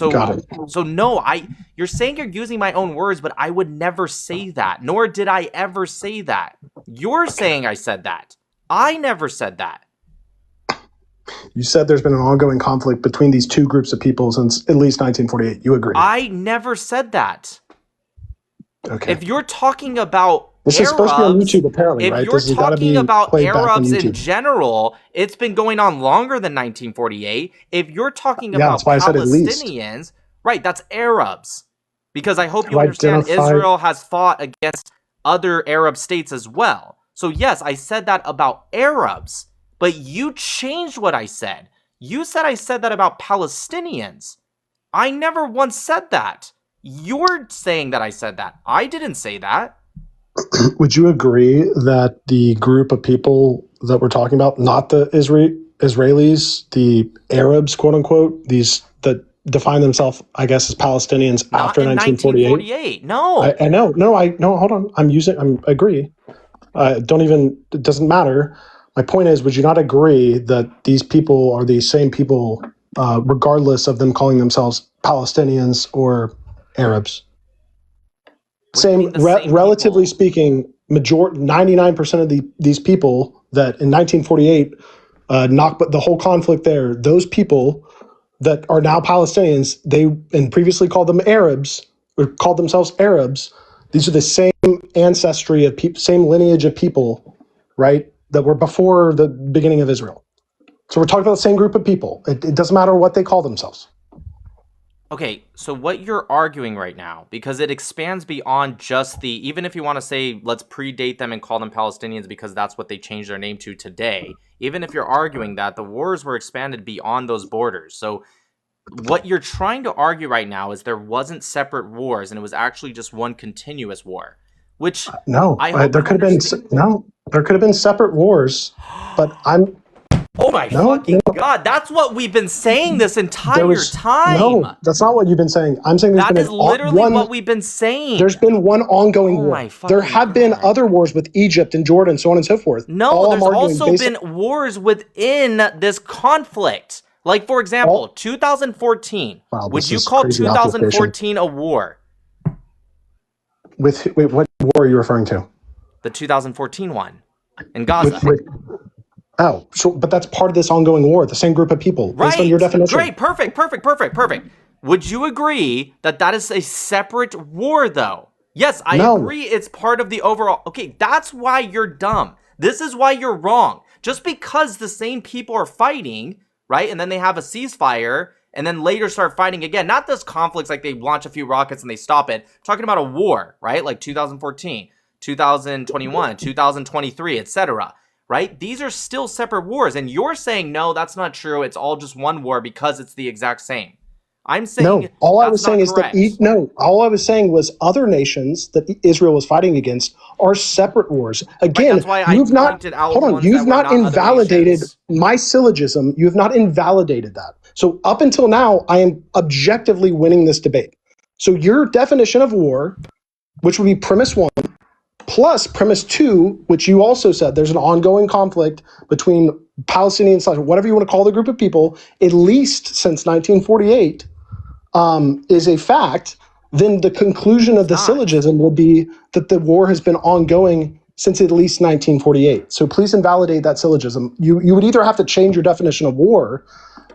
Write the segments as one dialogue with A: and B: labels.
A: Got it.
B: So no, you're saying you're using my own words, but I would never say that, nor did I ever say that. You're saying I said that. I never said that.
A: You said there's been an ongoing conflict between these two groups of people since at least 1948. You agree?
B: I never said that.
A: Okay.
B: If you're talking about
A: this is supposed to be on YouTube, apparently, right?
B: If you're
A: This has got to
B: talking
A: be
B: about
A: played back on
B: Arabs in
A: YouTube.
B: general, it's been going on longer than 1948. If you're talking
A: Yeah,
B: about
A: that's why I said at least.
B: Palestinians, right, that's Arabs. Because I hope you
A: To
B: understand
A: identify-
B: Israel has fought against other Arab states as well. So yes, I said that about Arabs, but you changed what I said. You said I said that about Palestinians. I never once said that. You're saying that I said that. I didn't say that.
A: Would you agree that the group of people that we're talking about, not the Israelis, the Arabs, quote unquote, these that define themselves, I guess, as Palestinians
B: Not
A: after
B: in 1948. No.
A: I know. No, hold on. I agree. It doesn't matter. My point is, would you not agree that these people are the same people, regardless of them calling themselves Palestinians or Arabs? Relatively speaking, 99% of these people that in 1948 knocked the whole conflict there, those people that are now Palestinians, and previously called them Arabs, or called themselves Arabs, these are the same ancestry of people, same lineage of people, right, that were before the beginning of Israel. So we're talking about the same group of people. It doesn't matter what they call themselves.
B: Okay, so what you're arguing right now, because it expands beyond just even if you want to say, let's predate them and call them Palestinians because that's what they changed their name to today, even if you're arguing that, the wars were expanded beyond those borders. So what you're trying to argue right now is there wasn't separate wars and it was actually just one continuous war, which there could have been separate wars, but oh my fucking God, that's what we've been saying this entire time.
A: No, that's not what you've been saying. I'm saying
B: that is literally what we've been saying.
A: There's been one ongoing war. There have been other wars with Egypt and Jordan, so on and so forth.
B: No, there's also been wars within this conflict. Like, for example, 2014. Would you call 2014 a war?
A: Wait, what war are you referring to?
B: The 2014 one in Gaza.
A: But that's part of this ongoing war, the same group of people, based on your definition.
B: Great, perfect. Would you agree that that is a separate war, though? Yes, I agree it's part of the overall... Okay, that's why you're dumb. This is why you're wrong. Just because the same people are fighting, right, and then they have a ceasefire, and then later start fighting again, not this conflicts like they launch a few rockets and they stop it. I'm talking about a war, right, like 2014, 2021, 2023, etc., right? These are still separate wars, and you're saying, no, that's not true. It's all just one war because it's the exact same. I'm saying
A: all I was saying was other nations that Israel was fighting against are separate wars. Again,
B: that's why
A: you've not invalidated my syllogism. You have not invalidated that. So up until now, I am objectively winning this debate. So your definition of war, which would be premise 1, plus premise 2, which you also said there's an ongoing conflict between Palestinians, whatever you want to call the group of people, at least since 1948, is a fact, then the conclusion of the syllogism will be that the war has been ongoing since at least 1948. So please invalidate that syllogism. You would either have to change your definition of war,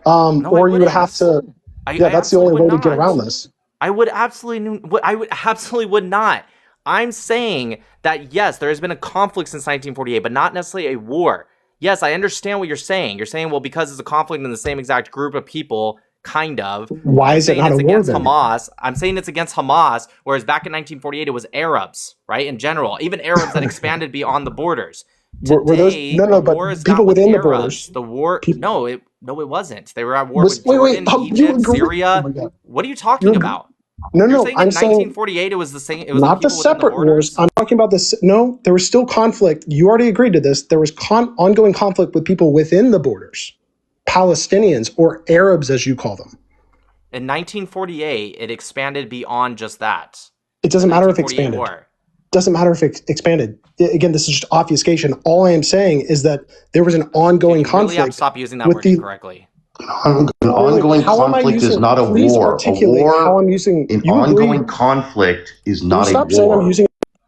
A: or you would have to... that's the only way to get around this.
B: I would absolutely would not. I'm saying that, yes, there has been a conflict since 1948, but not necessarily a war. Yes, I understand what you're saying. You're saying, well, because it's a conflict in the same exact group of people, kind of.
A: Why is it not a war
B: against Hamas? I'm saying it's against Hamas, whereas back in 1948, it was Arabs, right, in general. Even Arabs that expanded beyond the borders. Today,
A: but people within the borders.
B: The war, no, it wasn't. They were at war with Jordan, Egypt, Syria. What are you talking about?
A: No,
B: I'm saying in 1948 it was the same. It was
A: not the separate wars. I'm talking about this. No, there was still conflict. You already agreed to this. There was ongoing conflict with people within the borders, Palestinians or Arabs, as you call them.
B: In 1948, it expanded beyond just that.
A: It doesn't matter if it expanded. Doesn't matter if it expanded. Again, this is just obfuscation. All I am saying is that there was an ongoing conflict.
B: Stop using that word incorrectly.
C: An ongoing conflict is not a war. A war, an ongoing conflict is not a war.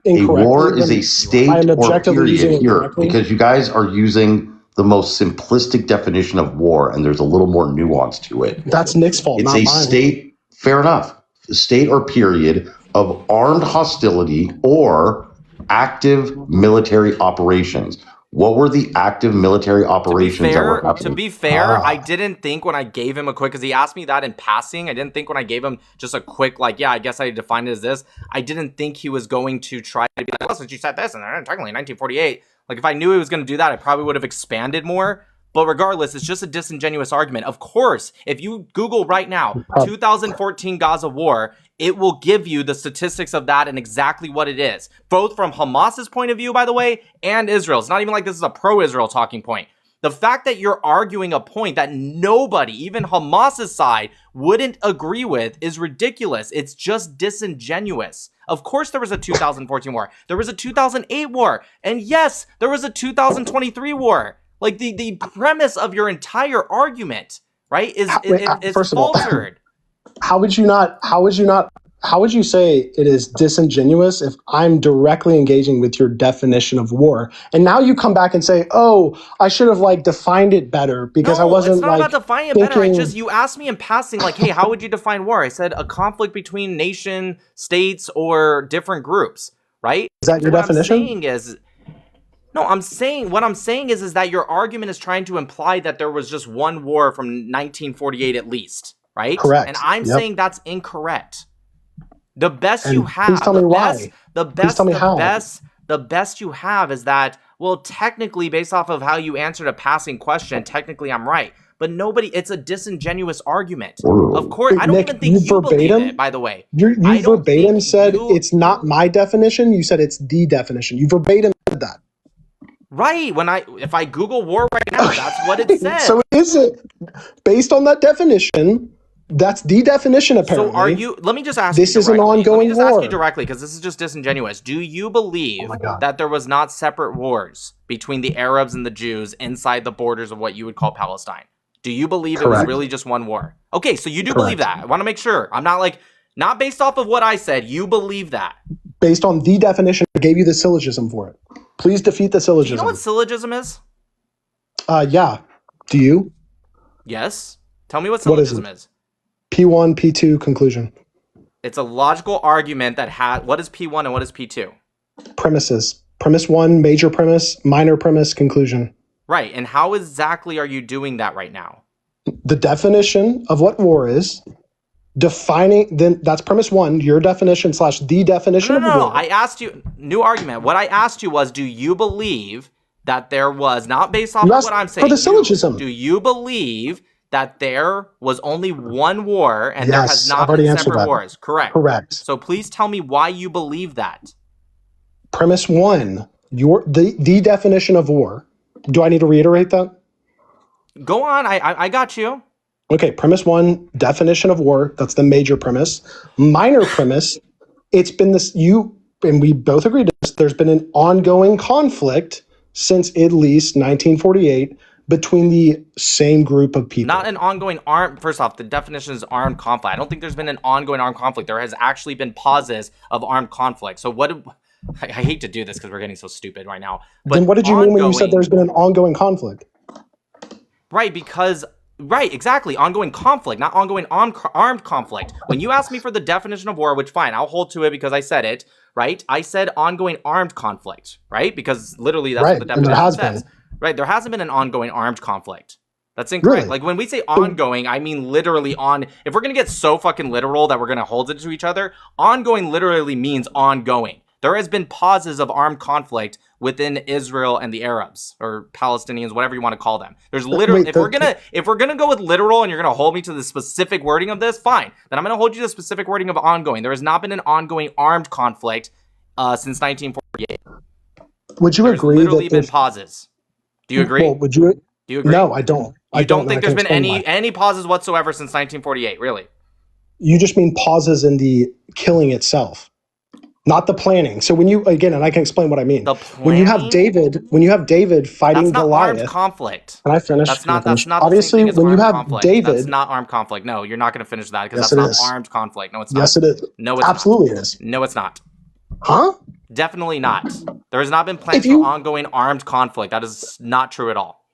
C: A war is a state or period here, because you guys are using the most simplistic definition of war, and there's a little more nuance to it.
A: That's Nick's fault,
C: It's
A: not
C: a
A: mine.
C: state, fair enough, a state or period of armed hostility or active military operations. What were the active military operations that were happening?
B: To be fair, I didn't think when I gave him a quick, because he asked me that in passing, I didn't think when I gave him just a quick, like, yeah, I guess I defined it as this, I didn't think he was going to try to be like, well, since you said this, and technically 1948, like, if I knew he was going to do that, I probably would have expanded more. But regardless, it's just a disingenuous argument. Of course, if you Google right now, 2014 Gaza war, it will give you the statistics of that and exactly what it is. Both from Hamas's point of view, by the way, and Israel. It's not even like this is a pro-Israel talking point. The fact that you're arguing a point that nobody, even Hamas's side, wouldn't agree with is ridiculous. It's just disingenuous. Of course there was a 2014 war. There was a 2008 war. And yes, there was a 2023 war. Like, the premise of your entire argument, right, is faltered.
A: How would you say it is disingenuous if I'm directly engaging with your definition of war? And now you come back and say, oh, I should have, like, defined it better because I wasn't,
B: it's not
A: like,
B: about defining it better. You asked me in passing, like, hey, how would you define war? I said a conflict between nation, states, or different groups, right?
A: Is that your definition?
B: What I'm saying is that your argument is trying to imply that there was just one war from 1948 at least, right?
A: Correct.
B: And I'm saying that's incorrect. The best you have,
A: please tell me why.
B: The best you have is that, well, technically, based off of how you answered a passing question, technically I'm right. But it's a disingenuous argument. Of course, I don't even think you believe it, by the way.
A: You verbatim said it's not my definition. You said it's the definition. You verbatim said that.
B: Right. If I Google war right now, that's what it says.
A: So is it based on that definition? That's the definition, apparently.
B: So let me just ask you directly. This is an ongoing war. Let me just ask you directly, because this is just disingenuous. Do you believe that there was not separate wars between the Arabs and the Jews inside the borders of what you would call Palestine? Do you believe it was really just one war? Okay, so you do believe that. I want to make sure. I'm not based off of what I said. You believe that.
A: Based on the definition, I gave you the syllogism for it. Please defeat the syllogism.
B: Do you know what syllogism is?
A: Yeah. Do you?
B: Yes. Tell me what syllogism is.
A: P1, P2, conclusion.
B: It's a logical argument that what is P1 and what is P2?
A: Premises. Premise 1, major premise, minor premise, conclusion.
B: Right. And how exactly are you doing that right now?
A: The definition of what war is, then that's premise 1, your definition / the definition of war.
B: No. I asked you, new argument. What I asked you was, do you believe that there was, not based off of what I'm saying.
A: For the syllogism.
B: Do you believe that there was only one war and there has not been separate wars? Correct.
A: Correct.
B: So please tell me why you believe that.
A: Premise 1, the definition of war. Do I need to reiterate that?
B: Go on. I got you.
A: Okay, premise 1, definition of war. That's the major premise. Minor premise, it's been this, and we both agreed to this, there's been an ongoing conflict since at least 1948 between the same group of people.
B: Not an ongoing first off, the definition is armed conflict. I don't think there's been an ongoing armed conflict. There has actually been pauses of armed conflict. So I hate to do this because we're getting so stupid right now. But
A: then what did you mean when you said there's been an ongoing conflict?
B: Right, exactly. Ongoing conflict, not ongoing armed conflict. When you ask me for the definition of war, which fine, I'll hold to it because I said it, right? I said ongoing armed conflict, right? Because literally that's what the definition says. Right, there hasn't been an ongoing armed conflict. That's incorrect.
A: Really?
B: Like when we say ongoing, I mean literally if we're going to get so fucking literal that we're going to hold it to each other, ongoing literally means ongoing. There has been pauses of armed conflict within Israel and the Arabs or Palestinians, whatever you want to call them. There's literally, if we're gonna go with literal and you're gonna hold me to the specific wording of this, fine. Then I'm gonna hold you to the specific wording of ongoing. There has not been an ongoing armed conflict since 1948.
A: Would you agree
B: that there's been pauses? Do you agree?
A: Well, Do
B: you agree?
A: No, I don't.
B: I don't think there's been any pauses whatsoever since 1948. Really?
A: You just mean pauses in the killing itself. not the planning. So when you, again, and I can explain what I mean.
B: The planning?
A: When you have David fighting
B: that's not
A: Goliath.
B: Armed conflict.
A: Can I finish?
B: That's not
A: Obviously,
B: the same thing as
A: when you
B: armed
A: have
B: conflict.
A: David.
B: That's not armed conflict. No, you're not going to finish that because
A: Yes,
B: that's not armed conflict. No, it's not.
A: Yes, it is.
B: No, it's
A: absolutely
B: not.
A: It is.
B: No, it's not.
A: Huh?
B: Definitely not. There has not been plans for ongoing armed conflict. That is not true at all.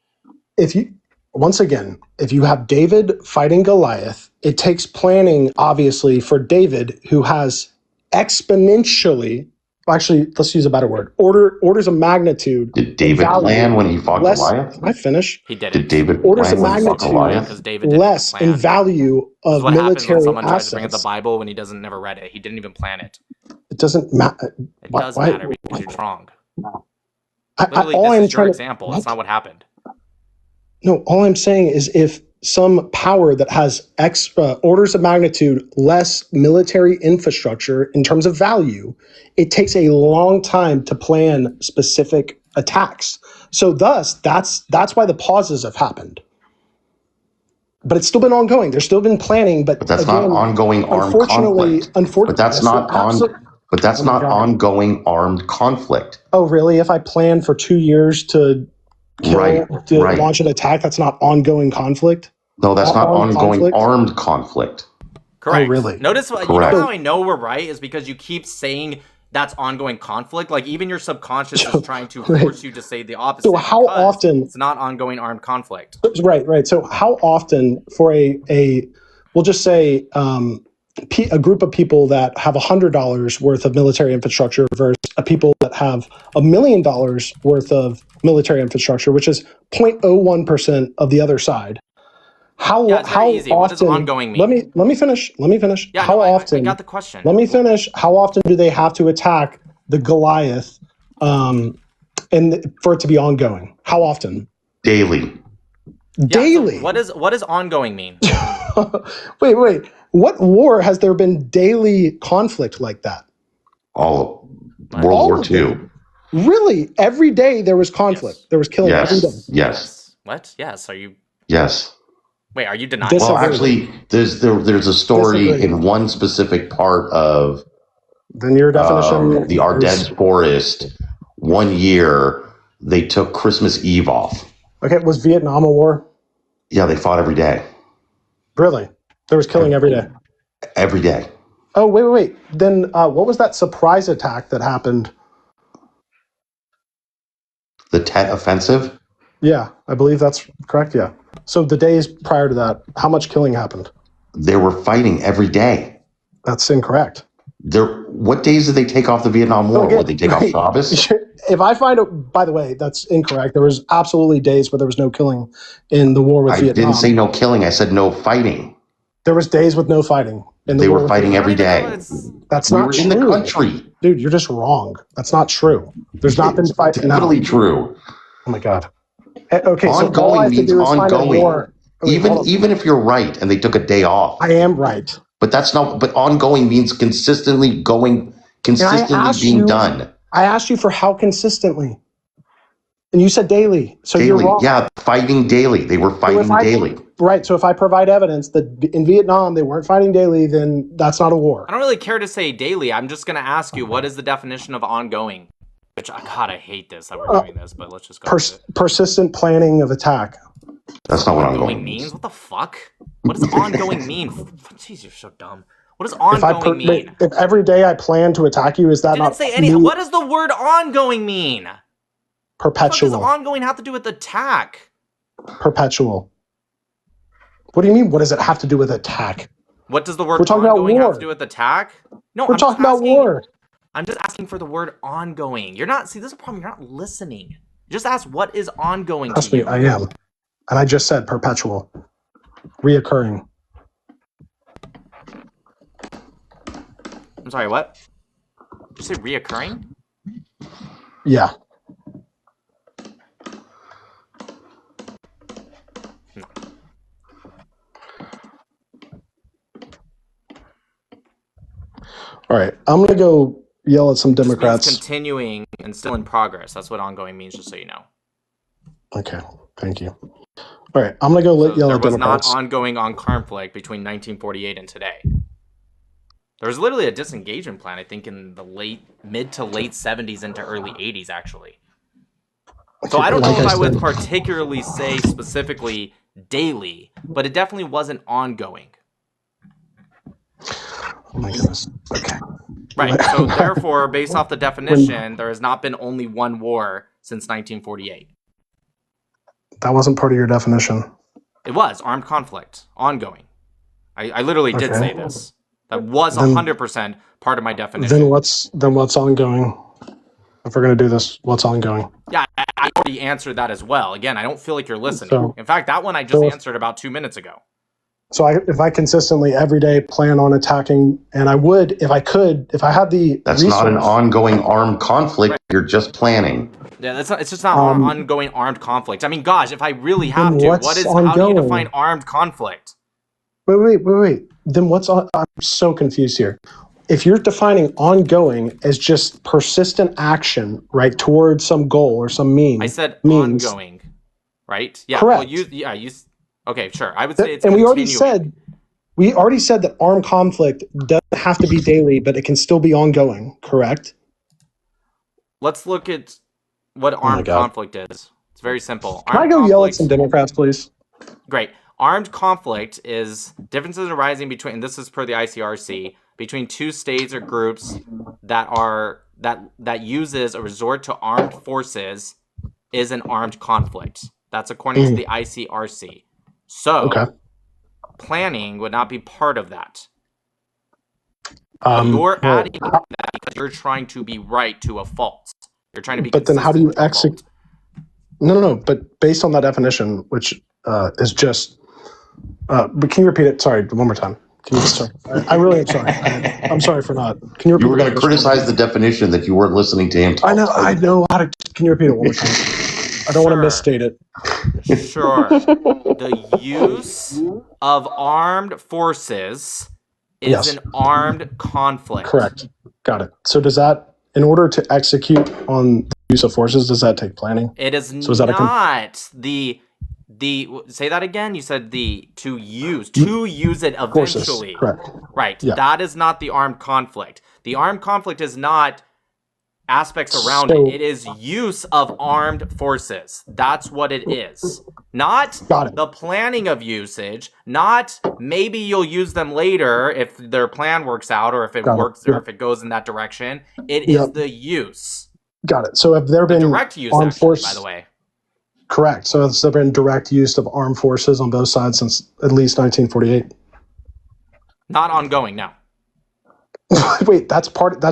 A: Once again, if you have David fighting Goliath, it takes planning, obviously, for David, who has exponentially, actually, let's use a better word, orders of magnitude.
C: Did David plan when he fought Goliath?
A: Can I finish?
B: He did.
C: Did David
A: orders of
C: plan when he fought Goliath?
B: Because David
A: less in value of
B: what happens
A: military
B: when someone
A: assets.
B: tries to bring up the Bible when he never read it. He didn't even plan it.
A: It doesn't matter.
B: It does matter because you're wrong. Literally, this is your example. It's not what happened.
A: No, all I'm saying is if some power that has orders of magnitude less military infrastructure in terms of value, it takes a long time to plan specific attacks. So thus, that's why the pauses have happened. But it's still been ongoing. There's still been planning, but
C: that's not ongoing armed conflict. But that's not ongoing armed conflict.
A: Oh, really? If I plan for 2 years to launch an attack, that's not ongoing conflict?
C: No, that's not ongoing armed conflict.
B: Correct.
A: Oh, really?
B: Notice you know how I know we're right is because you keep saying that's ongoing conflict. Like even your subconscious is trying to force you to say the opposite.
A: So how often?
B: It's not ongoing armed conflict.
A: Right. So how often for a we'll just say a group of people that have $100 worth of military infrastructure versus a people that have $1 million worth of military infrastructure, which is 0.01% of the other side. How
B: easy.
A: often?
B: What does ongoing mean?
A: Let me finish.
B: Yeah,
A: how often?
B: I got the question.
A: Let me finish. How often do they have to attack the Goliath, and for it to be ongoing? How often?
C: Daily.
A: Daily.
B: So what does ongoing mean?
A: Wait. What war has there been daily conflict like that?
C: World War II.
A: Really? Every day there was conflict. Yes. There was killing every day.
C: Yes.
B: What? Yes. Are you?
C: Yes.
B: Wait, are you denying?
C: Well, actually, there's a story in one specific part of
A: then your definition
C: the Ardennes forest. 1 year they took Christmas Eve off.
A: Okay, was Vietnam a war?
C: Yeah, they fought every day.
A: Really? There was killing every day.
C: Every day.
A: Oh, wait. Then what was that surprise attack that happened?
C: The Tet Offensive?
A: Yeah, I believe that's correct, yeah. So the days prior to that, how much killing happened?
C: They were fighting every day.
A: That's incorrect.
C: What days did they take off the Vietnam War? Would they take off Shabbos?
A: If I find it, by the way, that's incorrect. There was absolutely days where there was no killing in the war with Vietnam.
C: I didn't say no killing. I said no fighting.
A: There was days with no fighting.
C: They were fighting every day.
A: That's not true.
C: We were in the country.
A: Dude, you're just wrong. That's not true. There's not been fighting.
C: It's totally true.
A: Oh my God. Okay,
C: ongoing means ongoing. Even if you're right and they took a day off.
A: I am right.
C: But ongoing means consistently being done.
A: I asked you for how consistently. And you said daily. So
C: daily.
A: You're wrong.
C: Yeah, fighting daily. They were fighting daily.
A: Right. So if I provide evidence that in Vietnam they weren't fighting daily, then that's not a war.
B: I don't really care to say daily. I'm just going to ask you, what is the definition of ongoing? Which, God, I hate this that we're doing this, but let's just go with it.
A: Persistent planning of attack.
C: That's not what
B: ongoing means. What the fuck? What does ongoing mean? Jeez, you're so dumb. What does ongoing mean?
A: If every day I plan to attack you, is that not?
B: What does the word ongoing mean?
A: Perpetual.
B: What does ongoing have to do with attack?
A: Perpetual. What do you mean? What does it have to do with attack?
B: What does the word ongoing have to do with attack? No,
A: we're talking about war.
B: I'm just asking for the word ongoing. You're not, see, this is a problem. You're not listening. Just ask what is ongoing
A: Trust
B: to
A: me,
B: you.
A: I am. And I just said perpetual. Reoccurring.
B: I'm sorry, what? Did you say reoccurring?
A: Yeah.
B: No.
A: All right, I'm going to go yell at some Democrats.
B: Continuing and still in progress. That's what ongoing means, just so you know.
A: Okay, thank you. All right, I'm going to go yell at Democrats.
B: There was not ongoing conflict between 1948 and today. There was literally a disengagement plan, I think, in the mid to late 70s into early 80s, actually. So I don't know if I would particularly say specifically daily, but it definitely wasn't ongoing.
A: Oh my goodness. Okay.
B: Right. So therefore, based off the definition, there has not been only one war since 1948.
A: That wasn't part of your definition.
B: It was armed conflict, ongoing. I literally did say this. That was 100% part of my definition.
A: Then what's ongoing? If we're going to do this, what's ongoing?
B: Yeah, I already answered that as well. Again, I don't feel like you're listening. In fact, that one I just answered about 2 minutes ago.
A: So if I consistently every day plan on attacking, and I would, if I had the
C: That's not an ongoing armed conflict. Right. You're just planning.
B: Yeah, it's just not ongoing armed conflict. I mean, gosh, if I really have to, how do you define armed conflict?
A: Wait. Then I'm so confused here. If you're defining ongoing as just persistent action, right, towards some goal or some means.
B: I said ongoing, right? Yeah.
A: Correct.
B: Well, okay, sure. I would say it's
A: and
B: continuing.
A: we already said that armed conflict doesn't have to be daily, but it can still be ongoing, correct?
B: Let's look at what armed conflict is. It's very simple.
A: Can I go yell at some Democrats, please?
B: Great. Armed conflict is differences arising between, and this is per the ICRC, between two states or groups that uses or resort to armed forces is an armed conflict. That's according to the ICRC. So, planning would not be part of that. You're adding that because you're trying to be right to a fault. You're trying to be.
A: But then, how do you execute? No. But based on that definition, which is just. But can you repeat it? Sorry, one more time. Can you sorry? I really am sorry. I'm sorry for not. Can you repeat?
C: You were going to criticize the definition that you weren't listening to him.
A: I know how to. Can you repeat it one more time? I don't want to misstate it.
B: Sure. The use of armed forces is an armed conflict.
A: Correct. Got it. So does that, in order to execute on the use of forces, does that take planning?
B: It is not the say that again. You said to use it eventually.
A: Forces. Correct.
B: Right. Yeah. That is not the armed conflict. The armed conflict is not aspects around it. It is use of armed forces. That's what it is. Not the planning of usage. Not maybe you'll use them later if their plan works out or if it works or if it goes in that direction. It is the use.
A: Got it. So have there been
B: direct use
A: armed forces,
B: by the way?
A: Correct. So has there been direct use of armed forces on both sides since at least 1948?
B: Not ongoing, no.
A: Wait, that's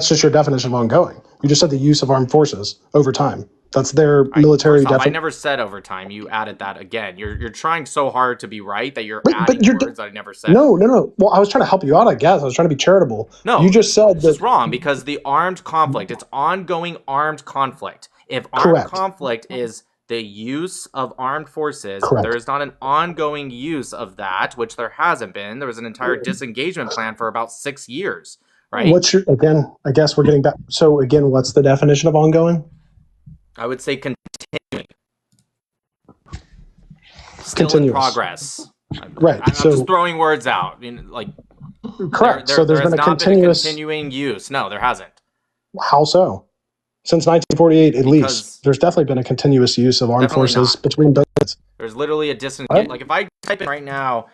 A: just your definition of ongoing. You just said the use of armed forces over time. That's their military definition.
B: I never said over time. You added that again. You're trying so hard to be right that you're adding words that I never said.
A: No. Well, I was trying to help you out, I guess. I was trying to be charitable.
B: No,
A: you just said
B: that's wrong because the armed conflict, it's ongoing armed conflict. If armed conflict is the use of armed forces, there is not an ongoing use of that, which there hasn't been. There was an entire disengagement plan for about 6 years. Right.
A: Again, I guess we're getting back. So again, what's the definition of ongoing?
B: I would say continuing. Still in progress.
A: Right.
B: I'm just throwing words out. I mean,
A: correct. So there's been a
B: continuing use. No, there hasn't.
A: How so? Since 1948, at least, there's definitely been a continuous use of armed forces between both.
B: There's literally a disengagement. Like if I type in right now,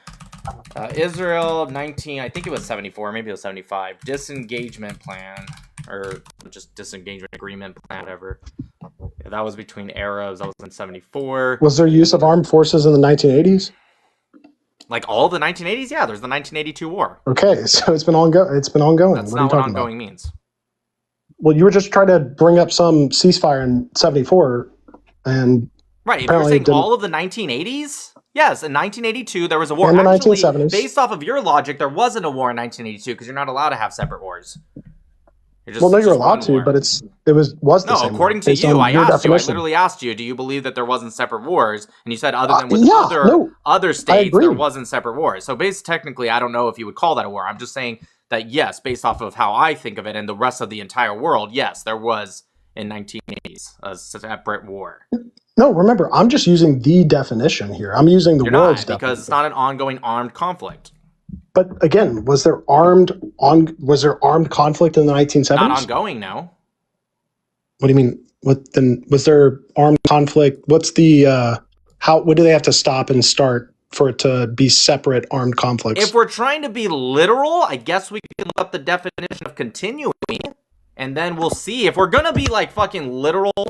B: Israel 19, I think it was 74, maybe it was 75, disengagement plan, or just disengagement agreement plan, whatever. Yeah, that was between Arabs. That was in 74.
A: Was there use of armed forces in the 1980s?
B: Like all the 1980s? Yeah, there's the 1982 war.
A: Okay, so it's been ongoing.
B: That's not what ongoing means.
A: Well, you were just trying to bring up some ceasefire in 74, and
B: right. If you're saying all of the 1980s, yes, in 1982 there was a war.
A: In the 1970s.
B: Based off of your logic, there wasn't a war in 1982 because you're not allowed to have separate wars.
A: You're allowed to, but it was the same.
B: No, according to you, I literally asked you, do you believe that there wasn't separate wars? And you said other than with other states, there wasn't separate wars. So technically, I don't know if you would call that a war. I'm just saying that, yes, based off of how I think of it and the rest of the entire world, yes, there was in 1980s a separate war.
A: No, remember, I'm just using the definition here. I'm using the world's definition.
B: Because it's not an ongoing armed conflict.
A: But again, was there armed conflict in the 1970s?
B: Not ongoing, no.
A: What do you mean? What then? Was there armed conflict? What's the what do they have to stop and start for it to be separate armed conflicts?
B: If we're trying to be literal, I guess we can look up the definition of continuing, and then we'll see. If we're gonna be like fucking literal,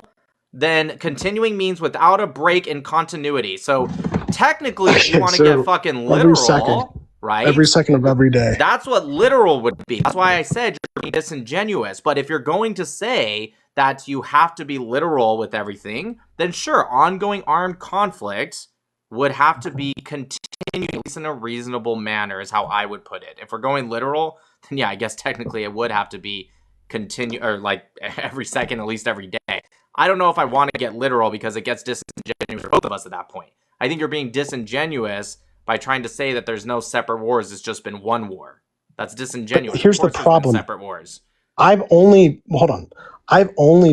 B: then continuing means without a break in continuity. So technically, if you want to get fucking literal, right?
A: Every second of every day.
B: That's what literal would be. That's why I said you're being disingenuous. But if you're going to say that you have to be literal with everything, then sure, ongoing armed conflict would have to be continuing, at least in a reasonable manner, is how I would put it. If we're going literal, then yeah, I guess technically it would have to be continue, or like every second, at least every day. I don't know if I want to get literal because it gets disingenuous for both of us at that point. I think you're being disingenuous by trying to say that there's no separate wars. It's just been one war. That's disingenuous.
A: But here's the problem.
B: Separate wars.
A: I've only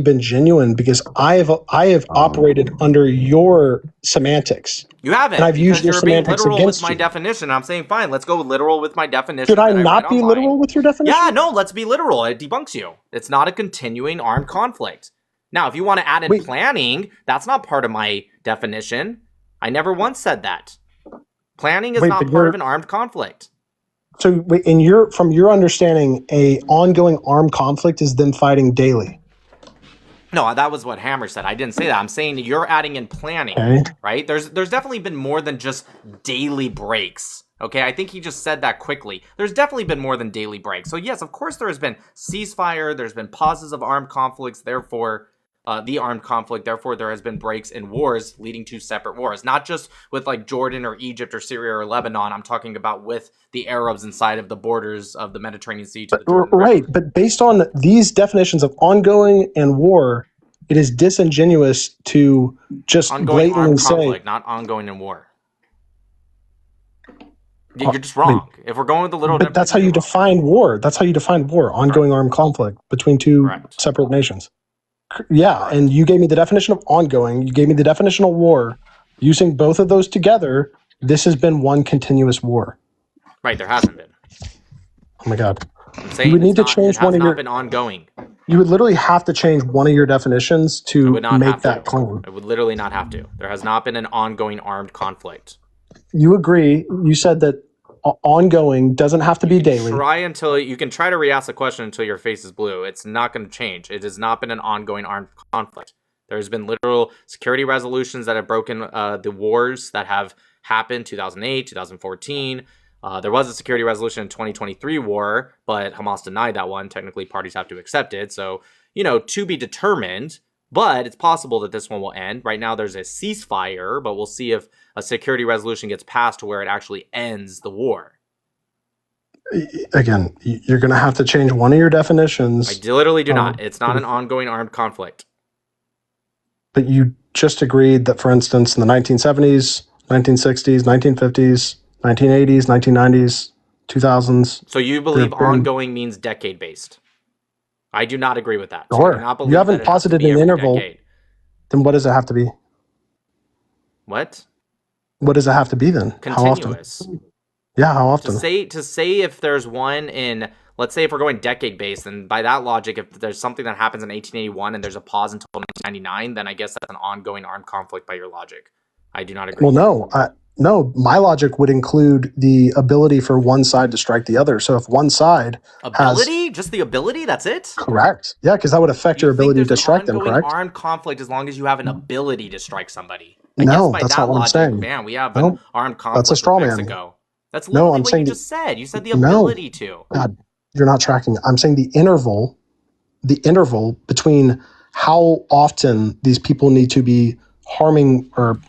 A: been genuine because I have operated under your semantics.
B: You haven't.
A: And I've used your semantics
B: literal
A: against
B: with my definition. I'm saying fine. Let's go literal with my definition.
A: Should I not be literal with your definition?
B: Yeah, no. Let's be literal. It debunks you. It's not a continuing armed conflict. Now, if you want to add in planning, that's not part of my definition. I never once said that. Planning is not part of an armed conflict.
A: So, from your understanding, a ongoing armed conflict is them fighting daily.
B: No, that was what Hammer said. I didn't say that. I'm saying you're adding in planning, right? There's definitely been more than just daily breaks. Okay, I think he just said that quickly. There's definitely been more than daily breaks. So yes, of course there has been ceasefire. There's been pauses of armed conflicts. Therefore, the armed conflict. Therefore, there has been breaks in wars leading to separate wars. Not just with like Jordan or Egypt or Syria or Lebanon. I'm talking about with the Arabs inside of the borders of the Mediterranean Sea to the Jordan River.
A: But based on these definitions of ongoing and war, it is disingenuous to just
B: ongoing
A: blatantly
B: armed
A: say
B: conflict, not ongoing in war. You're just wrong. If we're going with the literal
A: definition, that's how you define war. That's how you define war: ongoing armed conflict between two separate nations. Yeah, and you gave me the definition of ongoing. You gave me the definition of war. Using both of those together, this has been one continuous war.
B: Right, there hasn't been.
A: Oh my God.
B: I'm saying
A: you would need to change one of your.
B: Been ongoing.
A: You would literally have to change one of your definitions to make that claim.
B: I would literally not have to. There has not been an ongoing armed conflict.
A: You agree? You said that ongoing doesn't have to be daily.
B: You can try to re-ask the question until your face is blue. It's not going to change. It has not been an ongoing armed conflict. There's been literal security resolutions that have broken the wars that have happened 2008, 2014. There was a security resolution in 2023 war, but Hamas denied that one. Technically, parties have to accept it. So, to be determined, but it's possible that this one will end. Right now, there's a ceasefire, but we'll see if a security resolution gets passed to where it actually ends the war.
A: Again, you're going to have to change one of your definitions.
B: I literally do not. It's not an ongoing armed conflict.
A: But you just agreed that, for instance, in the 1970s, 1960s, 1950s, 1980s, 1990s, 2000s.
B: So you believe ongoing means decade-based? I do not agree with that. So
A: sure. You haven't posited an interval. Then what does it have to be?
B: What?
A: What does it have to be then?
B: Continuous.
A: How often? Yeah, how often?
B: To say if there's one in, let's say if we're going decade-based, then by that logic, if there's something that happens in 1881 and there's a pause until 1999, then I guess that's an ongoing armed conflict by your logic. I do not agree.
A: Well, no, my logic would include the ability for one side to strike the other. So if one side
B: just the ability, that's it?
A: Correct. Yeah, because that would affect your ability to strike them, correct?
B: Armed conflict as long as you have an ability to strike somebody.
A: No, that's not what I'm saying.
B: Man, we have an armed conflict.
A: That's a straw man.
B: Mexico. That's literally what you just said. You said the ability to.
A: God, you're not tracking. I'm saying the interval between how often these people need to be harming or,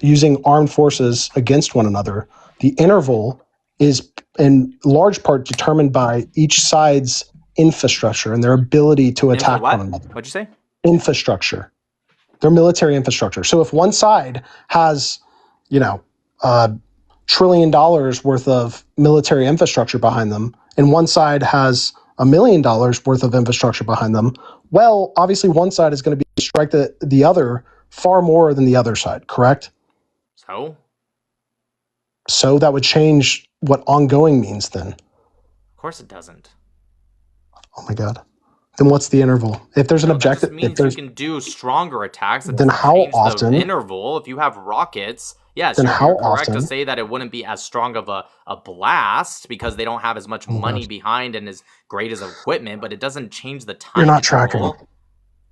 A: using armed forces against one another. The interval is in large part determined by each side's infrastructure and their ability to attack one another.
B: What'd you say?
A: Infrastructure. Their military infrastructure. So if one side has, $1 trillion worth of military infrastructure behind them, and one side has $1 million worth of infrastructure behind them, well, obviously one side is going to be strike the other far more than the other side, correct? So that would change what ongoing means then.
B: Of course it doesn't.
A: Oh my God. Then what's the interval? If there's an objective,
B: that just means you can do stronger attacks. That
A: then how often?
B: The interval. If you have rockets, yes, you're correct to say that it wouldn't be as strong of a blast because they don't have as much money behind and as great as equipment. But it doesn't change the time.
A: You're not tracking.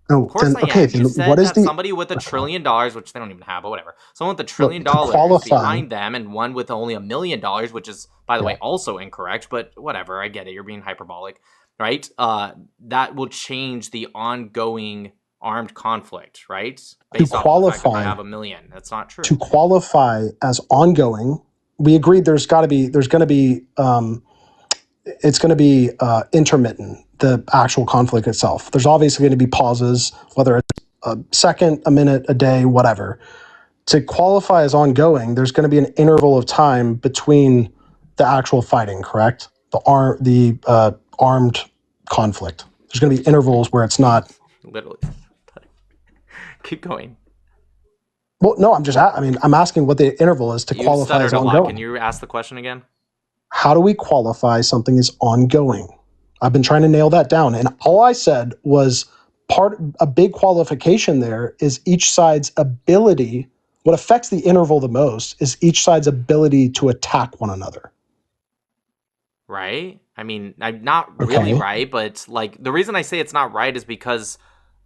B: No, of course I am. You said that somebody with $1 trillion, which they don't even have, but whatever. Someone with $1 trillion behind them and one with only $1 million, which is, by the way, also incorrect, but whatever. I get it. You're being hyperbolic, right? That will change the ongoing armed conflict, right?
A: Based to qualify,
B: off the fact that I have $1 million. That's not true.
A: To qualify as ongoing, we agreed it's going to be intermittent, the actual conflict itself. There's obviously going to be pauses, whether it's a second, a minute, a day, whatever. To qualify as ongoing, there's going to be an interval of time between the actual fighting, correct? The armed conflict. There's going to be intervals where it's not...
B: Literally. Keep going.
A: Well, no, I'm asking what the interval is to qualify as ongoing.
B: Can you ask the question again?
A: How do we qualify something as ongoing? I've been trying to nail that down. And all I said was a big qualification there is each side's ability. What affects the interval the most is each side's ability to attack one another.
B: Right? I mean, I'm not really right, but like the reason I say it's not right is because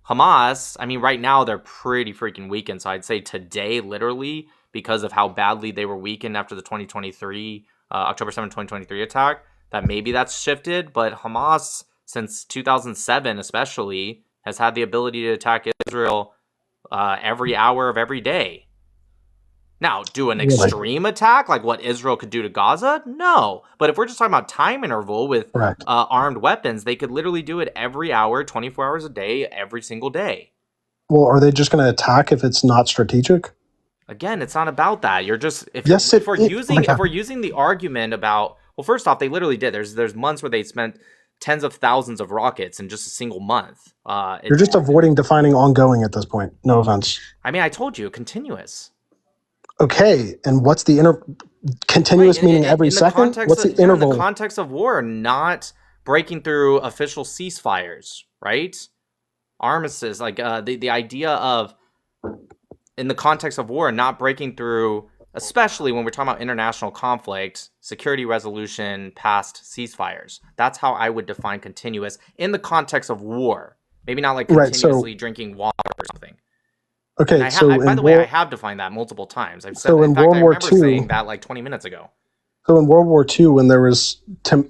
B: Hamas, I mean, right now they're pretty freaking weakened. So I'd say today, literally, because of how badly they were weakened after the 2023 October 7, 2023 attack, that maybe that's shifted, but Hamas, since 2007 especially, has had the ability to attack Israel every hour of every day. Now, do an extreme attack like what Israel could do to Gaza? No. But if we're just talking about time interval with armed weapons, they could literally do it every hour, 24 hours a day, every single day.
A: Well, are they just going to attack if it's not strategic?
B: Again, it's not about that. You're just if we're using the argument about, well, first off, they literally did. There's months where they spent tens of thousands of rockets in just a single month.
A: You're just avoiding defining ongoing at this point. No offense.
B: I mean, I told you, continuous.
A: Okay, and what's the continuous meaning every second? What's the interval?
B: In the context of war, not breaking through official ceasefires, right? Armistice, like the idea of, in the context of war, not breaking through, especially when we're talking about international conflict, security resolution, past ceasefires. That's how I would define continuous in the context of war. Maybe not like continuously drinking water or something.
A: Okay,
B: by the way, I have defined that multiple times. I've said, in fact, I remember saying that like 20 minutes ago.
A: So in World War II, when there was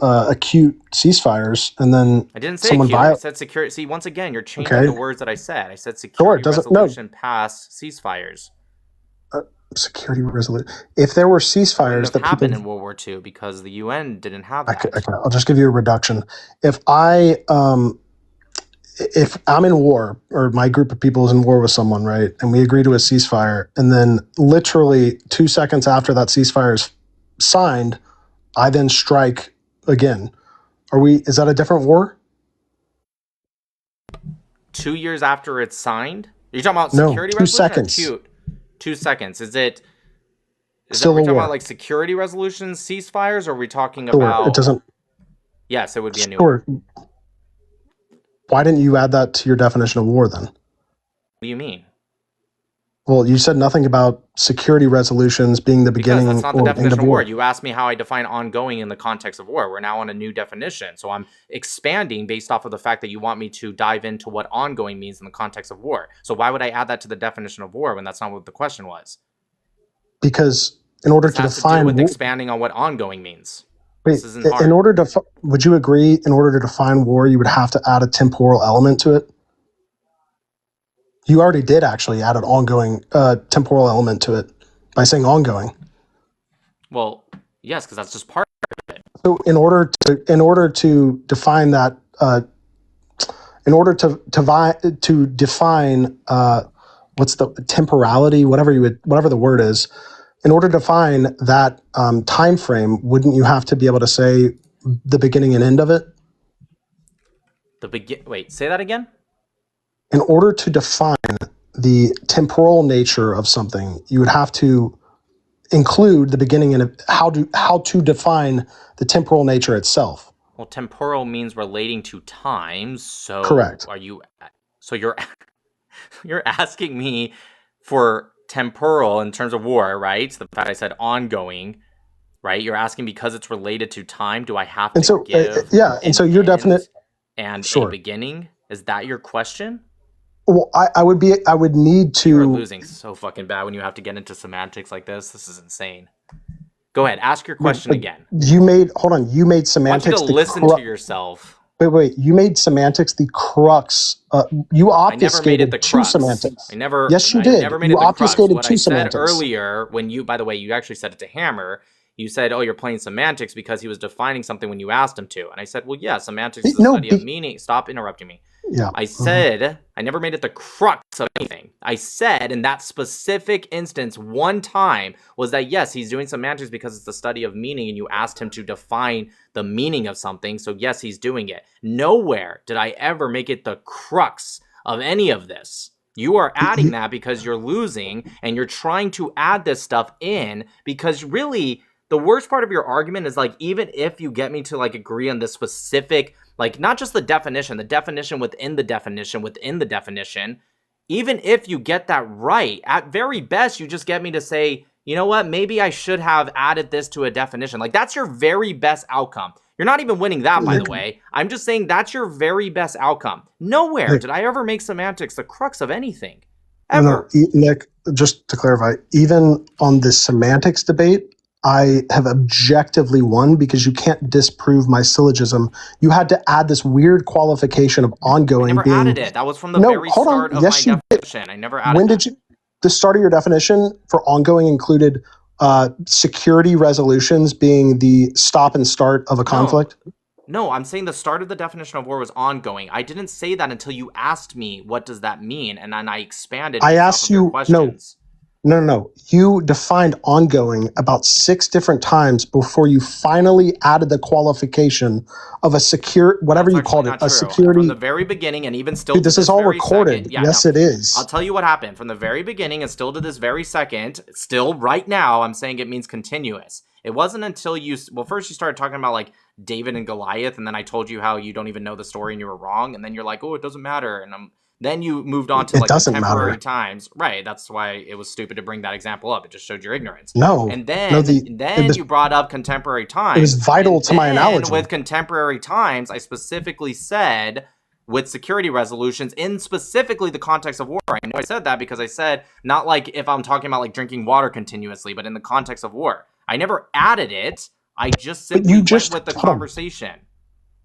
A: acute ceasefires, and then
B: I didn't say acute. I said security. See, once again, you're changing the words that I said. I said security resolution past ceasefires.
A: Security resolution. If there were ceasefires that
B: happened in World War II because the UN didn't have that.
A: Okay, I'll just give you a reduction. If I'm in war, or my group of people is in war with someone, right, and we agree to a ceasefire, and then literally 2 seconds after that ceasefire is signed, I then strike again. Is that a different war?
B: 2 years after it's signed? You're talking about security resolution? 2 seconds. 2 seconds. Is it
A: still
B: we're
A: a
B: talking
A: war?
B: About like security resolutions, ceasefires, or are we talking about
A: it doesn't?
B: Yes, it would be a new war.
A: Why didn't you add that to your definition of war then?
B: What do you mean?
A: Well, you said nothing about security resolutions being the beginning
B: because that's not the definition
A: of
B: war. You asked me how I define ongoing in the context of war. We're now on a new definition. So I'm expanding based off of the fact that you want me to dive into what ongoing means in the context of war. So why would I add that to the definition of war when that's not what the question was?
A: Because in order to define...
B: with expanding on what ongoing means.
A: Wait, would you agree, in order to define war, you would have to add a temporal element to it? You already did actually add an ongoing temporal element to it by saying ongoing.
B: Well, yes, because that's just part of it.
A: So in order to define that, in order to define what's the temporality, whatever the word is, in order to define that time frame, wouldn't you have to be able to say the beginning and end of it?
B: Wait, say that again?
A: In order to define the temporal nature of something, you would have to include the beginning and how to define the temporal nature itself.
B: Well, temporal means relating to time. So
A: correct.
B: You're asking me for temporal in terms of war, right? The fact I said ongoing, right? You're asking because it's related to time. Do I have to give?
A: And so you're definite
B: and a beginning. Is that your question?
A: Well, I would need to.
B: You're losing so fucking bad when you have to get into semantics like this. This is insane. Go ahead, ask your question again.
A: You made semantics.
B: I want you to listen to yourself.
A: Wait. You made semantics the crux. You obfuscated two semantics. Yes, you did.
B: I never made it the crux. What I said earlier, when you, by the way, you actually said it to Hammer. You said, "Oh, you're playing semantics because he was defining something when you asked him to." And I said, "Well, yeah, semantics is the study of meaning." Stop interrupting me.
A: Yeah.
B: I said, I never made it the crux of anything. I said in that specific instance, one time, was that yes, he's doing semantics because it's the study of meaning, and you asked him to define the meaning of something. So yes, he's doing it. Nowhere did I ever make it the crux of any of this. You are adding that because you're losing, and you're trying to add this stuff in because really, the worst part of your argument is like, even if you get me to like agree on this specific, like not just the definition within the definition, even if you get that right, at very best, you just get me to say, you know what, maybe I should have added this to a definition. Like that's your very best outcome. You're not even winning that, by the way. I'm just saying that's your very best outcome. Nowhere did I ever make semantics the crux of anything, ever.
A: No, Nick, just to clarify, even on the semantics debate, I have objectively won because you can't disprove my syllogism. You had to add this weird qualification of ongoing.
B: I never added it. That was from the very start of my definition. I never added it.
A: When did you? The start of your definition for ongoing included security resolutions being the stop and start of a conflict?
B: No, I'm saying the start of the definition of war was ongoing. I didn't say that until you asked me, what does that mean? And then I expanded.
A: I asked you, No. You defined ongoing about 6 different times before you finally added the qualification of a secure, whatever you called it, a security.
B: From the very beginning and even still
A: Dude, this is all recorded. Yes, it is.
B: I'll tell you what happened. From the very beginning and still to this very second, still right now, I'm saying it means continuous. It wasn't until first you started talking about like David and Goliath, and then I told you how you don't even know the story and you were wrong, and then you're like, oh, it doesn't matter, and then you moved on to like contemporary times. Right. That's why it was stupid to bring that example up. It just showed your ignorance.
A: No.
B: And then, you brought up contemporary times.
A: It was vital to my analogy.
B: With contemporary times, I specifically said with security resolutions in specifically the context of war. I know I said that because I said not like if I'm talking about like drinking water continuously, but in the context of war. I never added it. I just simply went with the conversation.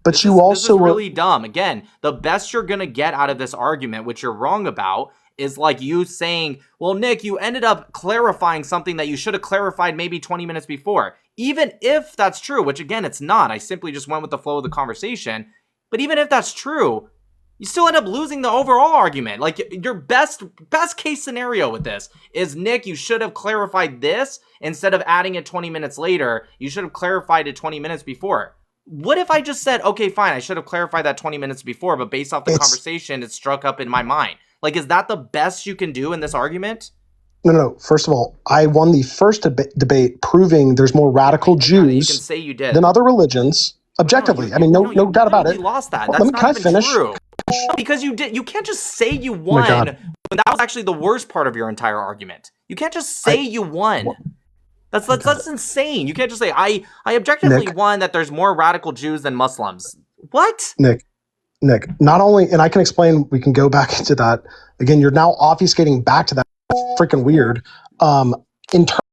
A: But this is
B: really dumb. Again, the best you're going to get out of this argument, which you're wrong about, is like you saying, well, Nick, you ended up clarifying something that you should have clarified maybe 20 minutes before. Even if that's true, which again, it's not. I simply just went with the flow of the conversation. But even if that's true, you still end up losing the overall argument. Like your best case scenario with this is, Nick, you should have clarified this instead of adding it 20 minutes later. You should have clarified it 20 minutes before. What if I just said, okay, fine, I should have clarified that 20 minutes before, but based off the conversation, it struck up in my mind. Like, is that the best you can do in this argument?
A: No. First of all, I won the first debate proving there's more radical Jews
B: you can say you did.
A: than other religions. Objectively. No doubt about it.
B: You lost that. That's not even true. No, because you did. You can't just say you won when that was actually the worst part of your entire argument. You can't just say you won. That's insane. You can't just say, I objectively won that there's more radical Jews than Muslims. What?
A: Nick, not only, and I can explain, we can go back into that. Again, you're now obfuscating back to that freaking weird. In terms